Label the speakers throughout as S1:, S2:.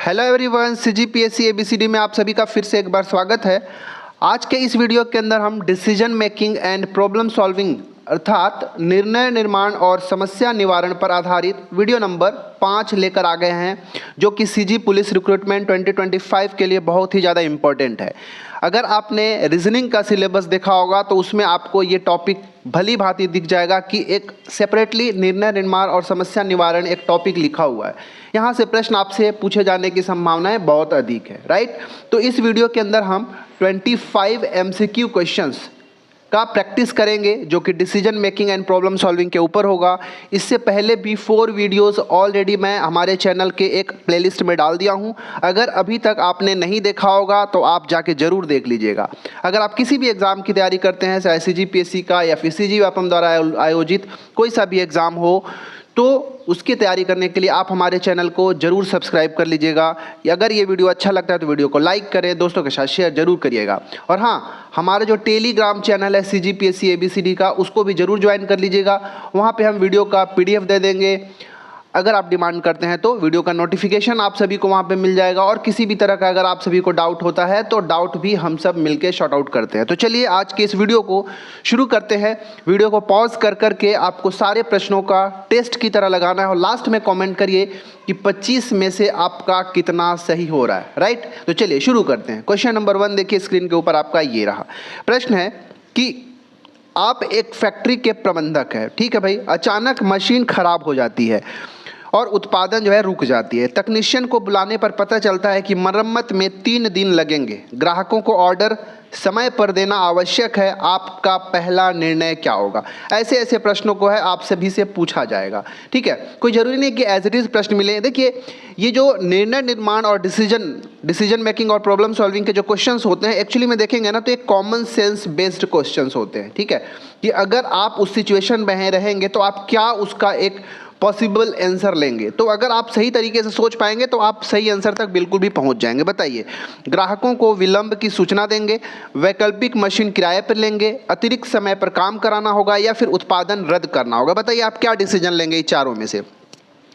S1: Hello everyone, CGPSC ABCD में आप सभी का फिर से एक बार स्वागत है। आज के इस वीडियो के अंदर हम decision making and problem solving अर्थात निर्णय निर्माण और समस्या निवारण पर आधारित वीडियो नंबर 5 लेकर आ गए हैं, जो कि सीजी पुलिस रिक्रूटमेंट 2025 के लिए बहुत ही ज़्यादा इम्पोर्टेंट है। अगर आपने रीजनिंग का सिलेबस देखा होगा तो उसमें आपको ये टॉपिक भली भांति दिख जाएगा कि एक सेपरेटली निर्णय निर्माण और समस्या निवारण एक टॉपिक लिखा हुआ है। यहाँ से प्रश्न आपसे पूछे जाने की संभावनाएं बहुत अधिक है, राइट। तो इस वीडियो के अंदर हम 25 MCQ क्वेश्चंस का प्रैक्टिस करेंगे, जो कि decision making and problem solving के ऊपर होगा। इससे पहले भी 4 वीडियोस ऑलरेडी मैं हमारे चैनल के एक प्लेलिस्ट में डाल दिया हूं। अगर अभी तक आपने नहीं देखा होगा तो आप जाके ज़रूर देख लीजिएगा। अगर आप किसी भी एग्ज़ाम की तैयारी करते हैं, चाहे CGPSC का या फिर CG व्यापम द्वारा आयोजित कोई सा भी एग्ज़ाम हो, तो उसकी तैयारी करने के लिए आप हमारे चैनल को ज़रूर सब्सक्राइब कर लीजिएगा। अगर ये वीडियो अच्छा लगता है तो वीडियो को लाइक करें, दोस्तों के साथ शेयर जरूर करिएगा। और हाँ, हमारा जो टेलीग्राम चैनल है CGPSC ABCD का, उसको भी ज़रूर ज्वाइन कर लीजिएगा। वहाँ पे हम वीडियो का PDF दे देंगे। अगर आप डिमांड करते हैं तो वीडियो का नोटिफिकेशन आप सभी को वहाँ पे मिल जाएगा। और किसी भी तरह का अगर आप सभी को डाउट होता है तो डाउट भी हम सब मिलके शॉर्ट आउट करते हैं। तो चलिए आज के इस वीडियो को शुरू करते हैं। वीडियो को पॉज कर करके आपको सारे प्रश्नों का टेस्ट की तरह लगाना है और लास्ट में कमेंट करिए कि 25 में से आपका कितना सही हो रहा है, राइट। तो चलिए शुरू करते हैं। क्वेश्चन नंबर 1 देखिए स्क्रीन के ऊपर आपका ये रहा। प्रश्न है कि आप एक फैक्ट्री के प्रबंधक हैं, ठीक है भाई। अचानक मशीन खराब हो जाती है और उत्पादन जो है रुक जाती है। तकनीशियन को बुलाने पर पता चलता है कि मरम्मत में 3 दिन लगेंगे। ग्राहकों को ऑर्डर समय पर देना आवश्यक है। आपका पहला निर्णय क्या होगा? ऐसे ऐसे प्रश्नों को है आप सभी से पूछा जाएगा, ठीक है। कोई ज़रूरी नहीं कि एज इट इज़ प्रश्न मिले। देखिए, ये जो निर्णय निर्माण और डिसीजन मेकिंग और प्रॉब्लम सॉल्विंग के जो क्वेश्चंस होते हैं, एक्चुअली में देखेंगे ना तो एक कॉमन सेंस बेस्ड क्वेश्चंस होते हैं, ठीक है। कि अगर आप उस सिचुएशन में रहेंगे तो आप क्या उसका एक पॉसिबल आंसर लेंगे। तो अगर आप सही तरीके से सोच पाएंगे तो आप सही आंसर तक बिल्कुल भी पहुंच जाएंगे। बताइए, ग्राहकों को विलंब की सूचना देंगे, वैकल्पिक मशीन किराए पर लेंगे, अतिरिक्त समय पर काम कराना होगा या फिर उत्पादन रद्द करना होगा। बताइए आप क्या डिसीजन लेंगे इन चारों में से।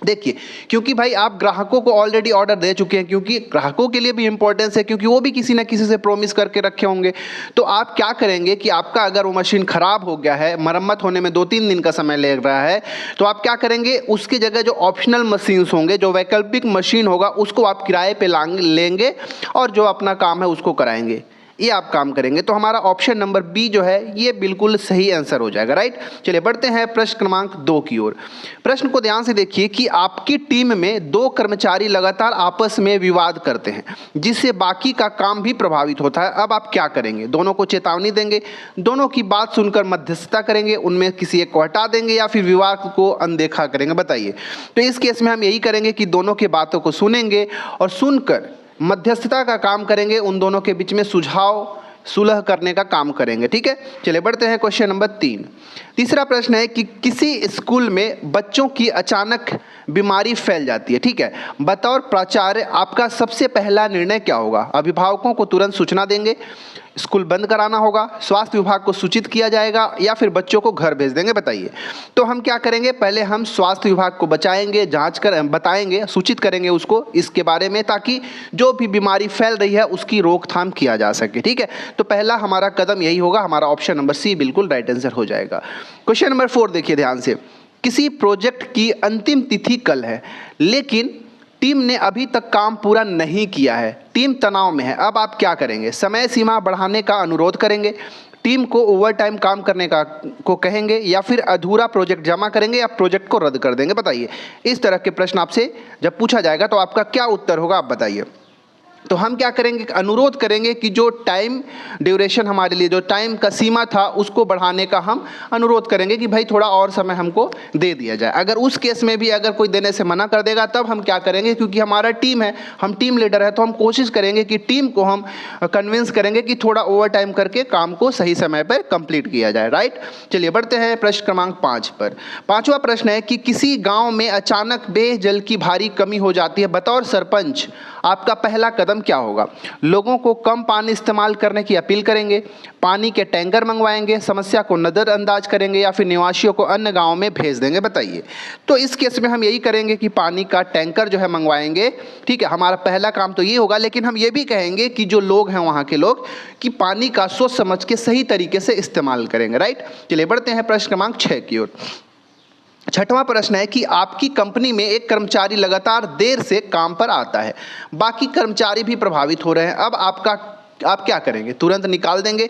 S1: देखिए, क्योंकि भाई आप ग्राहकों को ऑलरेडी ऑर्डर दे चुके हैं, क्योंकि ग्राहकों के लिए भी इंपॉर्टेंस है, क्योंकि वो भी किसी ना किसी से प्रॉमिस करके रखे होंगे। तो आप क्या करेंगे कि आपका अगर वो मशीन खराब हो गया है, मरम्मत होने में 2-3 दिन का समय लग रहा है, तो आप क्या करेंगे, उसकी जगह जो ऑप्शनल मशीन्स होंगे, जो वैकल्पिक मशीन होगा, उसको आप किराए पे लेंगे और जो अपना काम है उसको कराएंगे। ये आप काम करेंगे। तो हमारा ऑप्शन नंबर बी जो है ये बिल्कुल सही आंसर हो जाएगा, राइट। चलिए बढ़ते हैं प्रश्न क्रमांक 2 की ओर। प्रश्न को ध्यान से देखिए कि आपकी टीम में 2 कर्मचारी लगातार आपस में विवाद करते हैं, जिससे बाकी का काम भी प्रभावित होता है। अब आप क्या करेंगे? दोनों को चेतावनी देंगे, दोनों की बात सुनकर मध्यस्थता करेंगे, उनमें किसी एक को हटा देंगे या फिर विवाद को अनदेखा करेंगे। बताइए। तो इस केस में हम यही करेंगे कि दोनों की बातों को सुनेंगे और सुनकर मध्यस्थता का काम करेंगे, उन दोनों के बीच में सुलह करने का काम करेंगे, ठीक है। चलिए बढ़ते हैं क्वेश्चन नंबर 3। तीसरा प्रश्न है कि किसी स्कूल में बच्चों की अचानक बीमारी फैल जाती है, ठीक है। बतौर प्राचार्य आपका सबसे पहला निर्णय क्या होगा? अभिभावकों को तुरंत सूचना देंगे, स्कूल बंद कराना होगा, स्वास्थ्य विभाग को सूचित किया जाएगा या फिर बच्चों को घर भेज देंगे। बताइए। तो हम क्या करेंगे, पहले हम स्वास्थ्य विभाग को बताएंगे, सूचित करेंगे उसको इसके बारे में, ताकि जो भी बीमारी फैल रही है उसकी रोकथाम किया जा सके, ठीक है। तो पहला हमारा कदम यही होगा। हमारा ऑप्शन नंबर सी बिल्कुल राइट आंसर हो जाएगा। क्वेश्चन नंबर 4 देखिए ध्यान से। किसी प्रोजेक्ट की अंतिम तिथि कल है, लेकिन टीम ने अभी तक काम पूरा नहीं किया है। टीम तनाव में है। अब आप क्या करेंगे? समय सीमा बढ़ाने का अनुरोध करेंगे, टीम को ओवर टाइम काम करने को कहेंगे या फिर अधूरा प्रोजेक्ट जमा करेंगे या प्रोजेक्ट को रद्द कर देंगे। बताइए। इस तरह के प्रश्न आपसे जब पूछा जाएगा तो आपका क्या उत्तर होगा, आप बताइए। तो हम क्या करेंगे, अनुरोध करेंगे कि जो टाइम ड्यूरेशन हमारे लिए, जो टाइम का सीमा था, उसको बढ़ाने का हम अनुरोध करेंगे कि भाई थोड़ा और समय हमको दे दिया जाए। अगर उस केस में भी अगर कोई देने से मना कर देगा तब हम क्या करेंगे, क्योंकि हमारा टीम है, हम टीम लीडर है, तो हम कोशिश करेंगे कि टीम को हम कन्विंस करेंगे कि थोड़ा ओवर टाइम करके काम को सही समय पर कंप्लीट किया जाए, राइट। चलिए बढ़ते हैं प्रश्न क्रमांक 5 पर। 5वां प्रश्न है कि किसी गाँव में अचानक पेयजल की भारी कमी हो जाती है। बतौर सरपंच आपका पहला कदम कदम क्या होगा? लोगों को कम पानी इस्तेमाल करने की अपील करेंगे, पानी के टैंकर मंगवाएंगे, समस्या को नज़रअंदाज करेंगे या फिर निवासियों को अन्य गाँव में भेज देंगे? बताइए। तो इस केस में हम यही करेंगे कि पानी का टैंकर जो है मंगवाएंगे। ठीक है, हमारा पहला काम तो ये होगा, लेकिन हम ये भी कहेंगे कि जो लोग हैं वहाँ के लोग कि पानी का सोच समझ के सही तरीके से इस्तेमाल करेंगे। राइट, चलिए बढ़ते हैं प्रश्न क्रमांक 6 की ओर। छठवां प्रश्न है कि आपकी कंपनी में एक कर्मचारी लगातार देर से काम पर आता है, बाकी कर्मचारी भी प्रभावित हो रहे हैं। अब आप क्या करेंगे? तुरंत निकाल देंगे,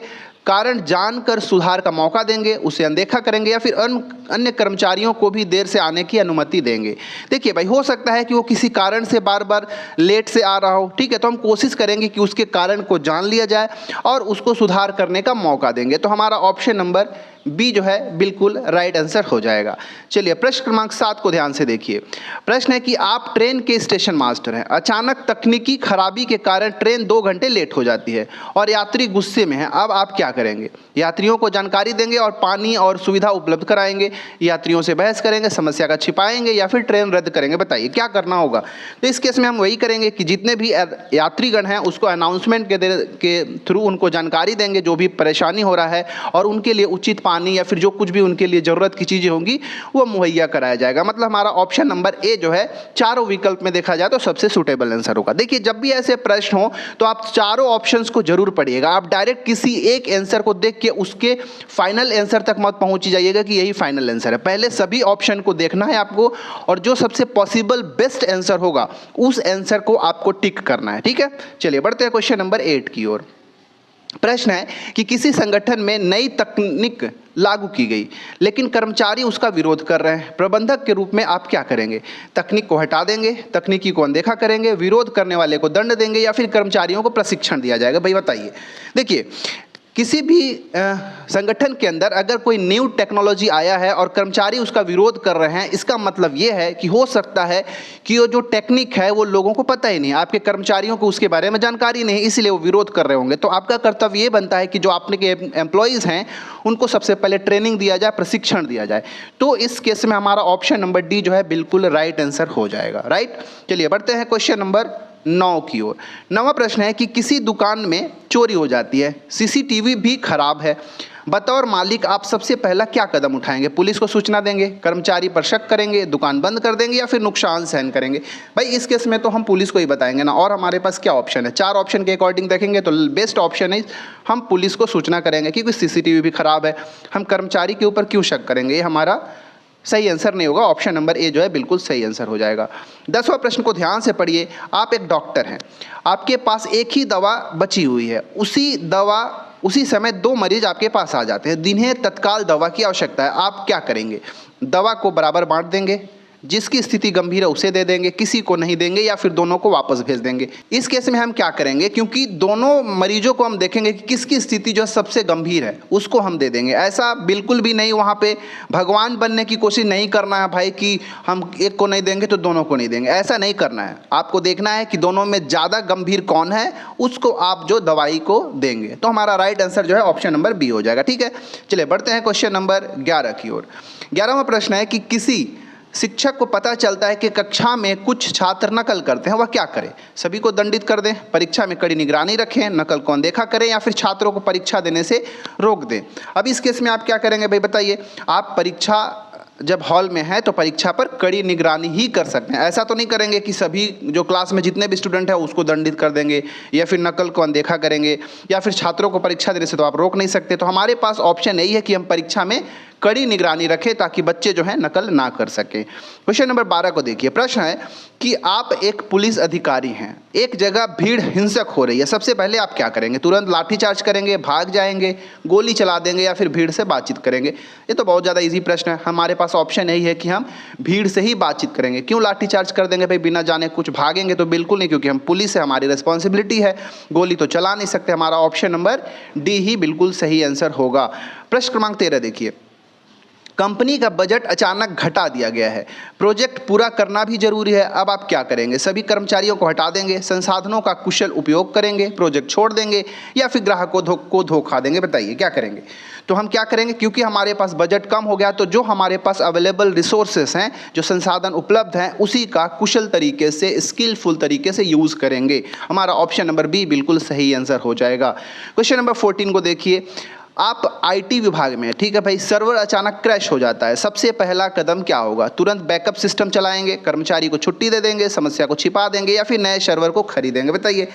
S1: कारण जानकर सुधार का मौका देंगे, उसे अनदेखा करेंगे या फिर अन्य कर्मचारियों को भी देर से आने की अनुमति देंगे? देखिए भाई, हो सकता है कि वो किसी कारण से बार बार लेट से आ रहा हो। ठीक है, तो हम कोशिश करेंगे कि उसके कारण को जान लिया जाए और उसको सुधार करने का मौका देंगे। तो हमारा ऑप्शन नंबर बी जो है बिल्कुल राइट आंसर हो जाएगा। चलिए प्रश्न क्रमांक 7 को ध्यान से देखिए। प्रश्न है कि आप ट्रेन के स्टेशन मास्टर हैं, अचानक तकनीकी खराबी के कारण ट्रेन 2 घंटे लेट हो जाती है और यात्री गुस्से में हैं। अब आप क्या करेंगे? यात्रियों को जानकारी देंगे और पानी और सुविधा उपलब्ध कराएंगे, यात्रियों से बहस करेंगे, समस्या का छिपाएंगे या फिर ट्रेन रद्द करेंगे? बताइए क्या करना होगा। तो इस केस में हम वही करेंगे कि जितने भी यात्रीगण हैं उसको अनाउंसमेंट के थ्रू उनको जानकारी देंगे जो भी परेशानी हो रहा है, और उनके लिए उचित पानी या फिर जो कुछ भी उनके लिए ज़रूरत की चीज़ें होंगी वो मुहैया कराया जाएगा। मतलब हमारा ऑप्शन नंबर ए जो है चारों विकल्प में देखा जाए तो सबसे सूटेबल आंसर होगा। देखिए, जब भी ऐसे प्रश्न हो तो आप चारों ऑप्शंस को जरूर पढ़िएगा। आप डायरेक्ट किसी एक आंसर को देख के उसके फाइनल आंसर तक मत पहुंच जाइएगा कि यही फाइनल आंसर है। पहले सभी ऑप्शन को देखना है आपको, और जो सबसे पॉसिबल बेस्ट आंसर होगा उस आंसर को आपको टिक करना है। ठीक है, चलिए बढ़ते हैं क्वेश्चन नंबर 8 की ओर। प्रश्न है कि किसी संगठन में नई तकनीक लागू की गई लेकिन कर्मचारी उसका विरोध कर रहे हैं, प्रबंधक के रूप में आप क्या करेंगे? तकनीक को हटा देंगे, तकनीकी को अनदेखा करेंगे, विरोध करने वाले को दंड देंगे या फिर कर्मचारियों को प्रशिक्षण दिया जाएगा? भाई बताइए। देखिए, किसी भी संगठन के अंदर अगर कोई न्यू टेक्नोलॉजी आया है और कर्मचारी उसका विरोध कर रहे हैं, इसका मतलब ये है कि हो सकता है कि वो जो टेक्निक है वो लोगों को पता ही नहीं, आपके कर्मचारियों को उसके बारे में जानकारी नहीं, इसलिए वो विरोध कर रहे होंगे। तो आपका कर्तव्य ये बनता है कि जो आपने के एम्प्लॉयज़ हैं उनको सबसे पहले ट्रेनिंग दिया जाए, प्रशिक्षण दिया जाए। तो इस केस में हमारा ऑप्शन नंबर डी जो है बिल्कुल राइट आंसर हो जाएगा। राइट, चलिए बढ़ते हैं क्वेश्चन नंबर 9 की ओर। 9वां प्रश्न है कि किसी दुकान में चोरी हो जाती है, सीसीटीवी भी खराब है, बतौर मालिक आप सबसे पहला क्या कदम उठाएंगे? पुलिस को सूचना देंगे, कर्मचारी पर शक करेंगे, दुकान बंद कर देंगे या फिर नुकसान सहन करेंगे? भाई इस केस में तो हम पुलिस को ही बताएंगे ना, और हमारे पास क्या ऑप्शन है? 4 ऑप्शन के अकॉर्डिंग देखेंगे तो बेस्ट ऑप्शन है हम पुलिस को सूचना करेंगे, क्योंकि सीसीटीवी भी खराब है, हम कर्मचारी के ऊपर क्यों शक करेंगे? ये हमारा सही आंसर नहीं होगा। ऑप्शन नंबर ए जो है बिल्कुल सही आंसर हो जाएगा। 10वां प्रश्न को ध्यान से पढ़िए। आप एक डॉक्टर हैं, आपके पास एक ही दवा बची हुई है, उसी समय 2 मरीज आपके पास आ जाते हैं जिन्हें तत्काल दवा की आवश्यकता है। आप क्या करेंगे? दवा को बराबर बांट देंगे, जिसकी स्थिति गंभीर है उसे दे देंगे, किसी को नहीं देंगे या फिर दोनों को वापस भेज देंगे? इस केस में हम क्या करेंगे, क्योंकि दोनों मरीजों को हम देखेंगे कि किसकी स्थिति जो सबसे गंभीर है उसको हम दे देंगे। ऐसा बिल्कुल भी नहीं वहाँ पे भगवान बनने की कोशिश नहीं करना है भाई कि हम एक को नहीं देंगे तो दोनों को नहीं देंगे, ऐसा नहीं करना है। आपको देखना है कि दोनों में ज़्यादा गंभीर कौन है, उसको आप जो दवाई को देंगे। तो हमारा राइट आंसर जो है ऑप्शन नंबर बी हो जाएगा। ठीक है, चलिए बढ़ते हैं क्वेश्चन नंबर 11 की ओर। 11वां प्रश्न है कि किसी शिक्षक को पता चलता है कि कक्षा में कुछ छात्र नकल करते हैं, वह क्या करे? सभी को दंडित कर दें, परीक्षा में कड़ी निगरानी रखें, नकल को अनदेखा करें या फिर छात्रों को परीक्षा देने से रोक दें? अब इस केस में आप क्या करेंगे भाई बताइए। आप परीक्षा जब हॉल में है तो परीक्षा पर कड़ी निगरानी ही कर सकते हैं। ऐसा तो नहीं करेंगे कि सभी जो क्लास में जितने भी स्टूडेंट हैं उसको दंडित कर देंगे या फिर नकल को अनदेखा करेंगे या फिर छात्रों को परीक्षा देने से तो आप रोक नहीं सकते। तो हमारे पास ऑप्शन यही है कि हम परीक्षा में कड़ी निगरानी रखें ताकि बच्चे जो हैं नकल ना कर सकें। क्वेश्चन नंबर 12 को देखिए। प्रश्न है कि आप एक पुलिस अधिकारी हैं, एक जगह भीड़ हिंसक हो रही है, सबसे पहले आप क्या करेंगे? तुरंत लाठीचार्ज करेंगे, भाग जाएंगे, गोली चला देंगे या फिर भीड़ से बातचीत करेंगे? ये तो बहुत ज़्यादा इजी प्रश्न है। हमारे पास ऑप्शन यही है कि हम भीड़ से ही बातचीत करेंगे। क्यों लाठीचार्ज कर देंगे भाई बिना जाने? कुछ भागेंगे तो बिल्कुल नहीं, क्योंकि हम पुलिस है, हमारी रिस्पॉन्सिबिलिटी है, गोली तो चला नहीं सकते। हमारा ऑप्शन नंबर डी ही बिल्कुल सही आंसर होगा। प्रश्न क्रमांक 13 देखिए। कंपनी का बजट अचानक घटा दिया गया है, प्रोजेक्ट पूरा करना भी जरूरी है, अब आप क्या करेंगे? सभी कर्मचारियों को हटा देंगे, संसाधनों का कुशल उपयोग करेंगे, प्रोजेक्ट छोड़ देंगे या फिर ग्राहकों को धोखा देंगे? बताइए क्या करेंगे? तो हम क्या करेंगे, क्योंकि हमारे पास बजट कम हो गया तो जो हमारे पास अवेलेबल रिसोर्सेस हैं, जो संसाधन उपलब्ध हैं, उसी का कुशल तरीके से, स्किलफुल तरीके से यूज़ करेंगे। हमारा ऑप्शन नंबर बी बिल्कुल सही आंसर हो जाएगा। क्वेश्चन नंबर 14 को देखिए, आप आईटी विभाग में, ठीक है भाई, सर्वर अचानक क्रैश हो जाता है, सबसे पहला कदम क्या होगा? तुरंत बैकअप सिस्टम चलाएंगे, कर्मचारी को छुट्टी दे देंगे, समस्या को छिपा देंगे या फिर नए सर्वर को खरीदेंगे? बताइए।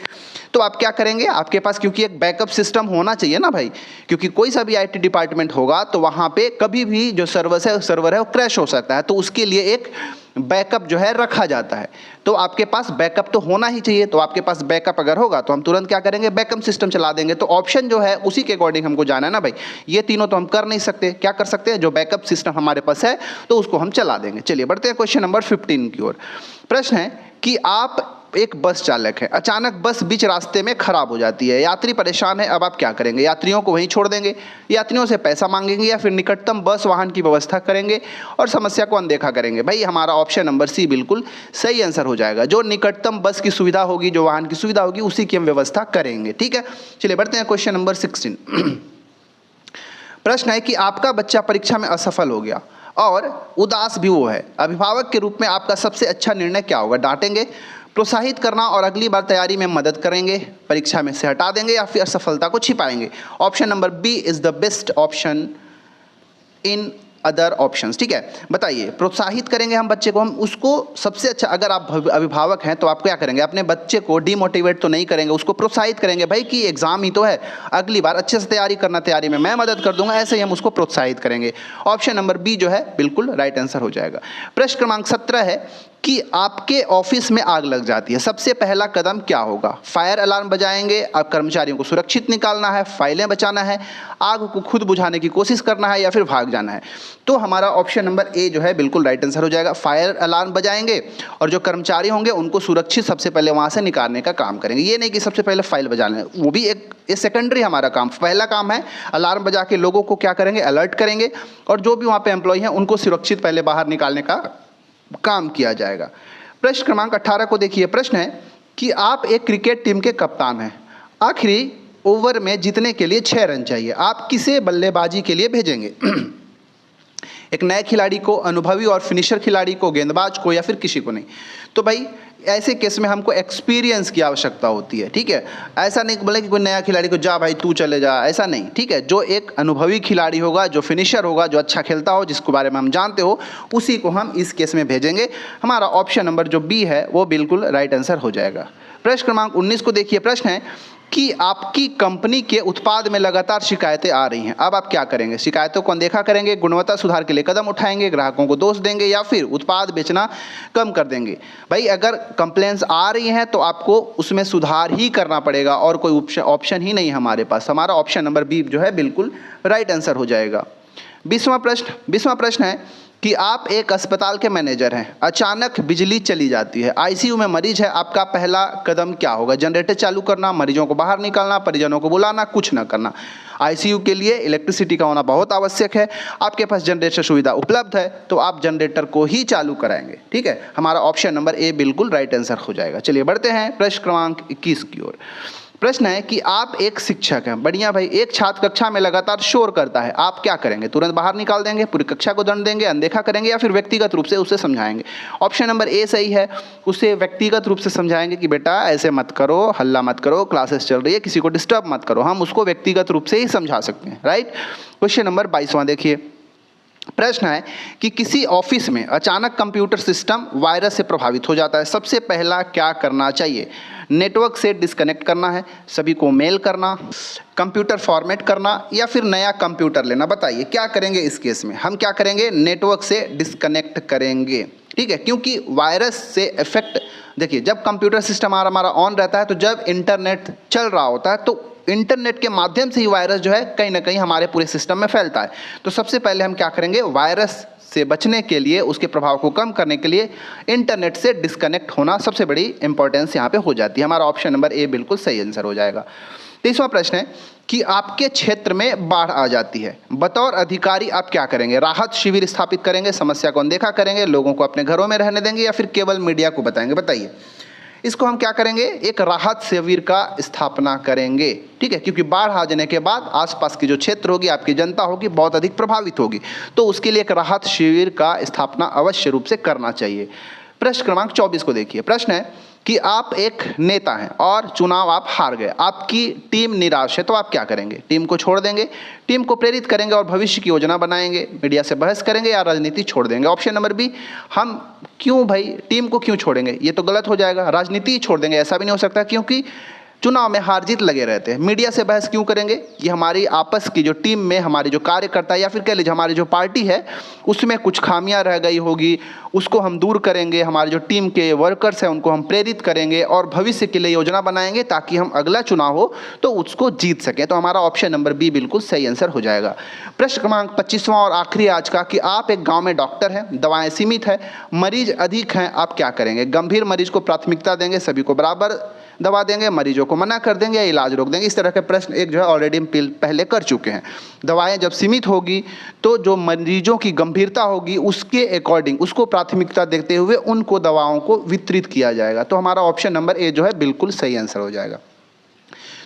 S1: तो आप क्या करेंगे? आपके पास क्योंकि एक बैकअप सिस्टम होना चाहिए ना भाई, क्योंकि कोई सा भी आईटी डिपार्टमेंट होगा तो वहाँ पे कभी भी जो सर्वर है वो क्रैश हो सकता है, तो उसके लिए एक बैकअप जो है रखा जाता है। तो आपके पास बैकअप तो होना ही चाहिए, तो आपके पास बैकअप अगर होगा तो हम तुरंत क्या करेंगे? बैकअप सिस्टम चला देंगे। तो ऑप्शन जो है उसी के अकॉर्डिंग हमको जाना है ना भाई, ये तीनों तो हम कर नहीं सकते, क्या कर सकते हैं? जो बैकअप सिस्टम हमारे पास है तो उसको हम चला देंगे। चलिए बढ़ते हैं क्वेश्चन नंबर 15 की ओर। प्रश्न है कि आप एक बस चालक है, अचानक बस बीच रास्ते में खराब हो जाती है, यात्री परेशान है, अब आप क्या करेंगे? यात्रियों को वहीं छोड़ देंगे, यात्रियों से पैसा मांगेंगे या फिर निकटतम बस वाहन की व्यवस्था करेंगे और समस्या को अनदेखा करेंगे? भाई हमारा ऑप्शन नंबर सी बिल्कुल सही आंसर हो जाएगा। जो निकटतम बस की सुविधा होगी, जो वाहन की सुविधा होगी, उसी की हम व्यवस्था करेंगे। ठीक है, चलिए बढ़ते हैं क्वेश्चन नंबर 16। प्रश्न है कि आपका बच्चा परीक्षा में असफल हो गया और उदास भी वो है, अभिभावक के रूप में आपका सबसे अच्छा निर्णय क्या होगा? डांटेंगे, प्रोत्साहित करना और अगली बार तैयारी में मदद करेंगे, परीक्षा में से हटा देंगे या फिर असफलता को छिपाएंगे? Option number B is the best option in other options. ठीक है, बताइए। प्रोत्साहित करेंगे हम बच्चे को, हम उसको सबसे अच्छा, अगर आप अभिभावक हैं तो आप क्या करेंगे? अपने बच्चे को डिमोटिवेट तो नहीं करेंगे, उसको प्रोत्साहित करेंगे, भाई कि एग्जाम ही तो है, अगली बार अच्छे से तैयारी करना, तैयारी में मैं मदद कर दूंगा, ऐसे ही हम उसको प्रोत्साहित करेंगे। ऑप्शन नंबर बी जो है बिल्कुल राइट आंसर हो जाएगा। प्रश्न क्रमांक 17 है कि आपके ऑफिस में आग लग जाती है, सबसे पहला कदम क्या होगा? फायर अलार्म बजाएंगे, आप कर्मचारियों को सुरक्षित निकालना है, फाइलें बचाना है, आग को खुद बुझाने की कोशिश करना है या फिर भाग जाना है? तो हमारा ऑप्शन नंबर ए जो है बिल्कुल राइट आंसर हो जाएगा। फायर अलार्म बजाएंगे और जो कर्मचारी होंगे उनको सुरक्षित सबसे पहले वहाँ से निकालने का काम करेंगे। ये नहीं कि सबसे पहले फाइल बजा लें, वो भी एक सेकेंडरी हमारा काम। पहला काम है अलार्म बजा के लोगों को क्या करेंगे? अलर्ट करेंगे और जो भी वहाँ पे एम्प्लॉय हैं उनको सुरक्षित पहले बाहर निकालने का काम किया जाएगा। प्रश्न क्रमांक 18 को देखिए। प्रश्न है कि आप एक क्रिकेट टीम के कप्तान हैं, आखिरी ओवर में जीतने के लिए 6 रन चाहिए, आप किसे बल्लेबाजी के लिए भेजेंगे? एक नए खिलाड़ी को, अनुभवी और फिनिशर खिलाड़ी को, गेंदबाज को या फिर किसी को नहीं? तो भाई ऐसे केस में हमको एक्सपीरियंस की आवश्यकता होती है। ठीक है, ऐसा नहीं बोले कि कोई नया खिलाड़ी को जा भाई तू चले जा, ऐसा नहीं। ठीक है, जो एक अनुभवी खिलाड़ी होगा, जो फिनिशर होगा, जो अच्छा खेलता हो, जिसके बारे में हम जानते हो, उसी को हम इस केस में भेजेंगे। हमारा ऑप्शन नंबर जो बी है वो बिल्कुल राइट आंसर हो जाएगा। प्रश्न क्रमांक 19 को देखिए। प्रश्न है कि आपकी कंपनी के उत्पाद में लगातार शिकायतें आ रही हैं, अब आप क्या करेंगे? शिकायतों को अनदेखा करेंगे, गुणवत्ता सुधार के लिए कदम उठाएंगे, ग्राहकों को दोष देंगे या फिर उत्पाद बेचना कम कर देंगे? भाई अगर कंप्लेंट्स आ रही हैं तो आपको उसमें सुधार ही करना पड़ेगा और कोई ऑप्शन ही नहीं हमारे पास। हमारा ऑप्शन नंबर बी जो है बिल्कुल राइट आंसर हो जाएगा। 20वां प्रश्न है कि आप एक अस्पताल के मैनेजर हैं, अचानक बिजली चली जाती है, आईसीयू में मरीज है, आपका पहला कदम क्या होगा? जनरेटर चालू करना, मरीजों को बाहर निकालना, परिजनों को बुलाना, कुछ न करना? आईसीयू के लिए इलेक्ट्रिसिटी का होना बहुत आवश्यक है, आपके पास जनरेटर सुविधा उपलब्ध है तो आप जनरेटर को ही चालू कराएंगे। ठीक है, हमारा ऑप्शन नंबर ए बिल्कुल राइट आंसर हो जाएगा। चलिए बढ़ते हैं प्रश्न क्रमांक 21 की ओर। प्रश्न है कि आप एक शिक्षक हैं, बढ़िया भाई, एक छात्र कक्षा में लगातार शोर करता है, आप क्या करेंगे? तुरंत बाहर निकाल देंगे, पूरी कक्षा को दंड देंगे, अनदेखा करेंगे या फिर व्यक्तिगत रूप से उसे समझाएंगे? ऑप्शन नंबर ए सही है, उसे व्यक्तिगत रूप से समझाएंगे कि बेटा ऐसे मत करो, हल्ला मत करो, क्लासेस चल रही है, किसी को डिस्टर्ब मत करो। हम उसको व्यक्तिगत रूप से ही समझा सकते हैं। राइट। क्वेश्चन नंबर 22वां देखिए। प्रश्न है कि किसी ऑफिस में अचानक कंप्यूटर सिस्टम वायरस से प्रभावित हो जाता है, सबसे पहला क्या करना चाहिए? नेटवर्क से डिस्कनेक्ट करना है, सभी को मेल करना, कंप्यूटर फॉर्मेट करना या फिर नया कंप्यूटर लेना? बताइए क्या करेंगे इस केस में? हम क्या करेंगे? नेटवर्क से डिस्कनेक्ट करेंगे। ठीक है, क्योंकि वायरस से इफेक्ट, देखिए जब कंप्यूटर सिस्टम हमारा ऑन रहता है तो जब इंटरनेट चल रहा होता है तो इंटरनेट के माध्यम से ही वायरस जो है कहीं ना कहीं हमारे पूरे सिस्टम में फैलता है। तो सबसे पहले हम क्या करेंगे? वायरस से बचने के लिए, उसके प्रभाव को कम करने के लिए इंटरनेट से डिस्कनेक्ट होना सबसे बड़ी इंपॉर्टेंस यहाँ पे हो जाती है। हमारा ऑप्शन नंबर ए बिल्कुल सही आंसर हो जाएगा। 23वां प्रश्न है कि आपके क्षेत्र में बाढ़ आ जाती है, बतौर अधिकारी आप क्या करेंगे? राहत शिविर स्थापित करेंगे, समस्या को अनदेखा करेंगे, लोगों को अपने घरों में रहने देंगे, या फिर केवल मीडिया को बताएंगे? बताइए। इसको हम क्या करेंगे? एक राहत शिविर का स्थापना करेंगे, ठीक है, क्योंकि बाढ़ आ जाने के बाद आसपास की जो क्षेत्र होगी, आपकी जनता होगी, बहुत अधिक प्रभावित होगी, तो उसके लिए एक राहत शिविर का स्थापना अवश्य रूप से करना चाहिए। प्रश्न क्रमांक 24 को देखिए। प्रश्न है कि आप एक नेता हैं और चुनाव आप हार गए, आपकी टीम निराश है, तो आप क्या करेंगे? टीम को छोड़ देंगे, टीम को प्रेरित करेंगे और भविष्य की योजना बनाएंगे, मीडिया से बहस करेंगे, या राजनीति छोड़ देंगे? ऑप्शन नंबर बी, हम क्यों भाई टीम को क्यों छोड़ेंगे? ये तो गलत हो जाएगा। राजनीति ही छोड़ देंगे, ऐसा भी नहीं हो सकता, क्योंकि चुनाव में हार जीत लगे रहते हैं। मीडिया से बहस क्यों करेंगे? ये हमारी आपस की जो टीम में हमारे जो कार्यकर्ता, या फिर कह लीजिए हमारी जो पार्टी है, उसमें कुछ खामियां रह गई होगी, उसको हम दूर करेंगे। हमारे जो टीम के वर्कर्स हैं उनको हम प्रेरित करेंगे और भविष्य के लिए योजना बनाएंगे, ताकि हम अगला चुनाव हो तो उसको जीत सकें। तो हमारा ऑप्शन नंबर बी बिल्कुल सही आंसर हो जाएगा। प्रश्न क्रमांक 25वां और आखिरी आज का, कि आप एक गाँव में डॉक्टर हैं, दवाएँ सीमित है, मरीज अधिक हैं, आप क्या करेंगे? गंभीर मरीज को प्राथमिकता देंगे, सभी को बराबर दवा देंगे, मरीजों को मना कर देंगे, या इलाज रोक देंगे? इस तरह के प्रश्न एक जो है ऑलरेडी हम पहले कर चुके हैं। दवाएं जब सीमित होगी तो जो मरीजों की गंभीरता होगी उसके अकॉर्डिंग उसको प्राथमिकता देते हुए उनको दवाओं को वितरित किया जाएगा। तो हमारा ऑप्शन नंबर ए जो है बिल्कुल सही आंसर हो जाएगा।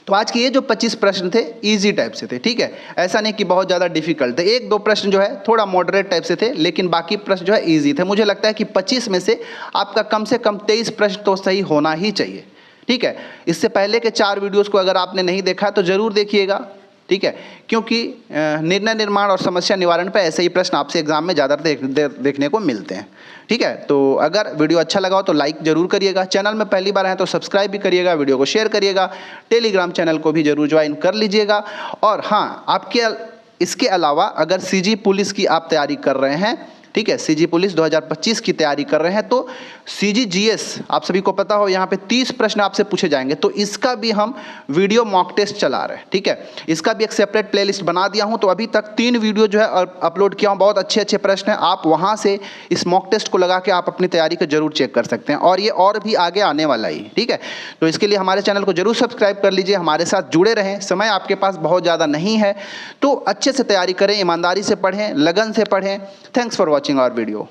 S1: तो आज के ये जो 25 प्रश्न थे इजी टाइप से थे, ठीक है, ऐसा नहीं कि बहुत ज़्यादा डिफिकल्ट थे। एक दो प्रश्न जो है थोड़ा मॉडरेट टाइप से थे, लेकिन बाकी प्रश्न जो है इजी थे। मुझे लगता है कि 25 में से आपका कम से कम 23 प्रश्न तो सही होना ही चाहिए, ठीक है। इससे पहले के 4 वीडियोस को अगर आपने नहीं देखा तो ज़रूर देखिएगा, ठीक है, क्योंकि निर्णय निर्माण और समस्या निवारण पर ऐसे ही प्रश्न आपसे एग्जाम में ज़्यादा देखने को मिलते हैं, ठीक है। तो अगर वीडियो अच्छा लगा हो तो लाइक जरूर करिएगा, चैनल में पहली बार आए तो सब्सक्राइब भी करिएगा, वीडियो को शेयर करिएगा, टेलीग्राम चैनल को भी जरूर ज्वाइन कर लीजिएगा। और हाँ, इसके अलावा अगर सीजी पुलिस की आप तैयारी कर रहे हैं, ठीक है, सीजी पुलिस 2025 की तैयारी कर रहे हैं, तो सीजी जीएस आप सभी को पता हो, यहाँ पे 30 प्रश्न आपसे पूछे जाएंगे, तो इसका भी हम वीडियो मॉक टेस्ट चला रहे हैं, ठीक है। इसका भी एक सेपरेट प्लेलिस्ट बना दिया हूँ, तो अभी तक 3 वीडियो जो है अपलोड किया हूँ, बहुत अच्छे अच्छे प्रश्न हैं। आप वहाँ से इस मॉक टेस्ट को लगा के आप अपनी तैयारी को जरूर चेक कर सकते हैं, और ये और भी आगे आने वाला ही, ठीक है। तो इसके लिए हमारे चैनल को जरूर सब्सक्राइब कर लीजिए, हमारे साथ जुड़े रहें। समय आपके पास बहुत ज़्यादा नहीं है, तो अच्छे से तैयारी करें, ईमानदारी से पढ़ें, लगन से पढ़ें। Thanks for watching our video.